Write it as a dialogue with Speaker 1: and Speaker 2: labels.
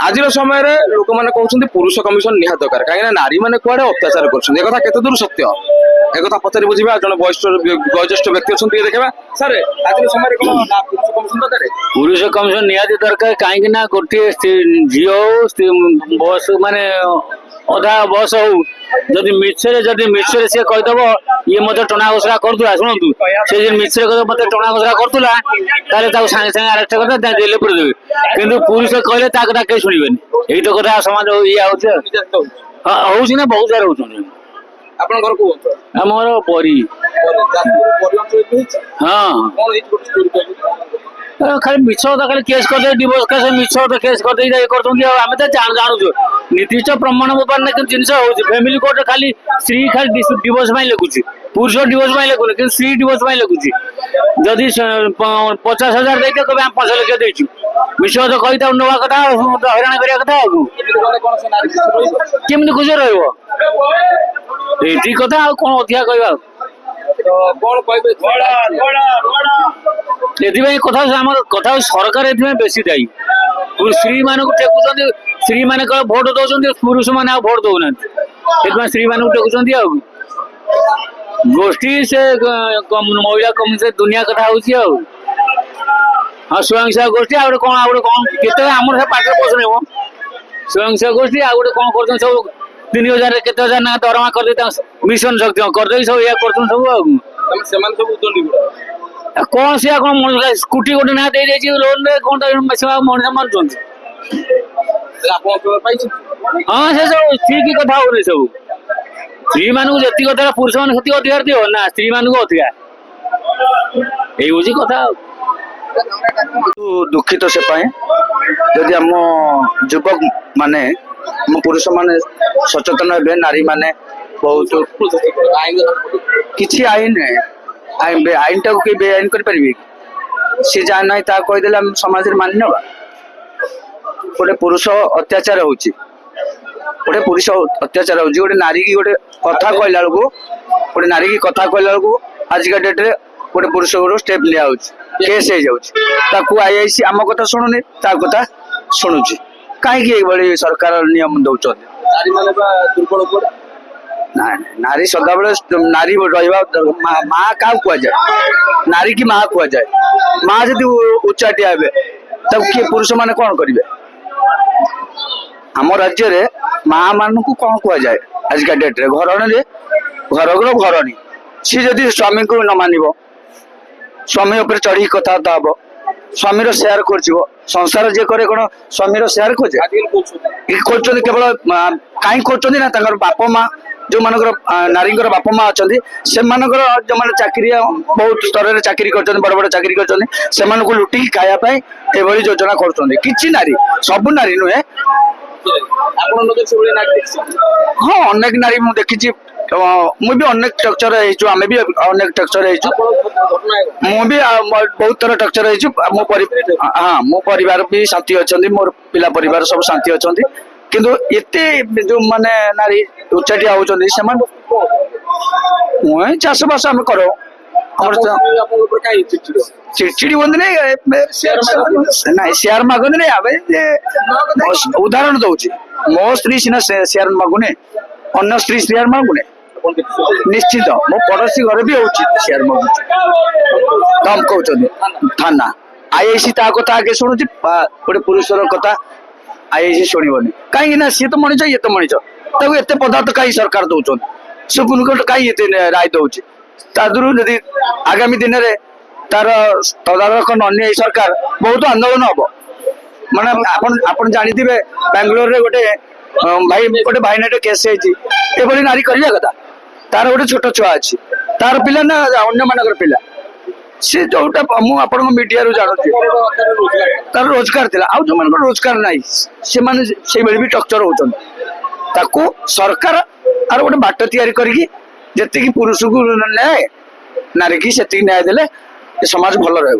Speaker 1: आज समय लोक मैंने कहते पुरुष कमिशन निहात दरकार कहीं नारी मैंने कुआड़े अत्याचार कर दूर सत्य एक पचारि बुझे जन वयोज्येष्ठ व्यक्ति अच्छा ये देखा सर आज समय पुरुष कमिशन दरकार
Speaker 2: पुरुष कमिशन निहाती दरकार कहीं गोटे झी हो बस माने अधा बस हो जदि मिछरे सी कहीदेव ये मत टना घोषणा करूला शुणु से मिछरे मत टना घोषणा करूला सागे सागे आरेस्ट करते जेल पूरे कि पुरुष कहले कथा कहीं शुणवे यही तो कथा समाज ये हो बहुत सारे हो
Speaker 1: आपन घर को
Speaker 2: मोर परी हाँ खाली मिछ कथा खाली केस करदे डिवोर्स केस मिछ केस करदे ये करछन आमे त जानू निर्दिष्ट प्रमाण मोबाइल कि जिनस हो फैमिली कोर्ट खाली स्त्री खाली डिवोर्स में लिखुची पुरुष डिवोर्स में लिखुन कि स्त्री डिवोर्स में लिखुची जदि 50,000 देते कभी हम 5 लाख देचु मिछ तो कही नवा कथा हैरान करिया कथा केमती खुशी रहइबो एठी कथा आ कोन अधिया कहबा कथा कथा सरकार ए बेसी दायी स्त्री मान टेकुंट स्त्री मान भोट दौरान पुरुष मैंने भोट दौना स्त्री मान टेकुंट गोष्ठी से महिला कमिशन दुनिया कथा हो हाँ स्वयं सेवक गोष्ठी आ कौन केते आम पाटे पोषण हो स्वयं सेवक गोष्ठी आ कौन कर सब 3,000 केते हजार ना दरमा कर मिशन शक्ति करदे सब या कर कौन से कौन स्कूटी गोटे ना दे लोन रे कौन मनुष्य मारुं हाँ से सब ठीक कथा हो सब स्त्री मान जी कथा पुरुष मान से अधिकार दियो ना स्त्री मान को अधिकार यही हूँ कथा
Speaker 3: दुखित से जदि आम युवक माने पुरुष माने सचेतन हे नारी माने बहुत किसी आईन आईन टाक बेआईन कर सी जहाँ ना कहीदे समाज मानि ना गोटे पुरुष अत्याचार होची गोटे पुरुष अत्याचार हो गोटे नारी की गोटे कथा कहला बेलू गोटे नारी की कथा कहला बेलू आजिका डेट रे गोटे पुरुष को स्टेप लिया केस हो जाऊँ आईआईसी आम कथा शुणुनि ता कथा शुणुची कहीं सरकार नियम दौरान नारी सदा बेले नारी रहा माँ क्या कहुए नारी की माँ कहुए माँ जब उच्चाटिया हे तब किए पुरुष मैंने कौन करेंगे आम राज्य रे माँ मान को कौन कहुए आजिका डेट रे घर घरणी सी जदि स्वामी को न मान स्वामी उपर चढ़ी कथबार्ता हम स्वामी शेयर कर संसार जे करे कौन स्वामी शेयर खोजे खोज केवल कहीं खोज ना बाप माँ जो मान नारी बापा माँ अच्छा से जो मैंने चाकरी बहुत स्तर में चाकरी कर बड़ बड़ चाकरी कर लुटिकी खायापी योजना कर नारी सबू नारी नुहे हाँ अनेक नारी मुझे देखी मुझे अनेक टक्चर आम भी अनेक टक्चर मुझे बहुत थर टक्चर हाँ मो परिवार भी शांति अच्छा मोर पिला परिवार सब शांति अच्छा किंतु एते जो माने नारी उच्चाटिया होचंदी समान चाष बास आम करो चिड़चिड़ी बंद नहीं शेयर मागुन नहीं उदाहरण दौर मो स्त्री सीना शेयर मागुने अन्य स्त्री शेयर मागुने निश्चित मो पड़ोसी घर भी शेयर मागु कम कहते थाना आईआईसी ता कथा आगे शुणुची गोटे पुरुषर कथा आईआईसी शुणवनी कहीं सी तो मनीष ये तो मनीष एत पदार्थ कहीं सरकार दौरान सुप्रीम कोर्ट कहीं राय दौर जदि आगामी दिन में तार तदारख ननी सरकार बहुत आंदोलन हम माने आपन जानी बेंगलोर रे गोटे भाई गोटे भाईनाटे केस होती नारी करवा कथा तार गोटे छोट छुआ अच्छी तार पिला ना अन्य मान पिला सी जोटा मुझे मीडिया रू जानू तार रोजगार थी आउ जो मान रोजगार ना से भी टक्चर होती सरकार आर गोटे बाट तैयारी करके पुरुष को न्याय नारी की से न्याय देले समाज भल रहा।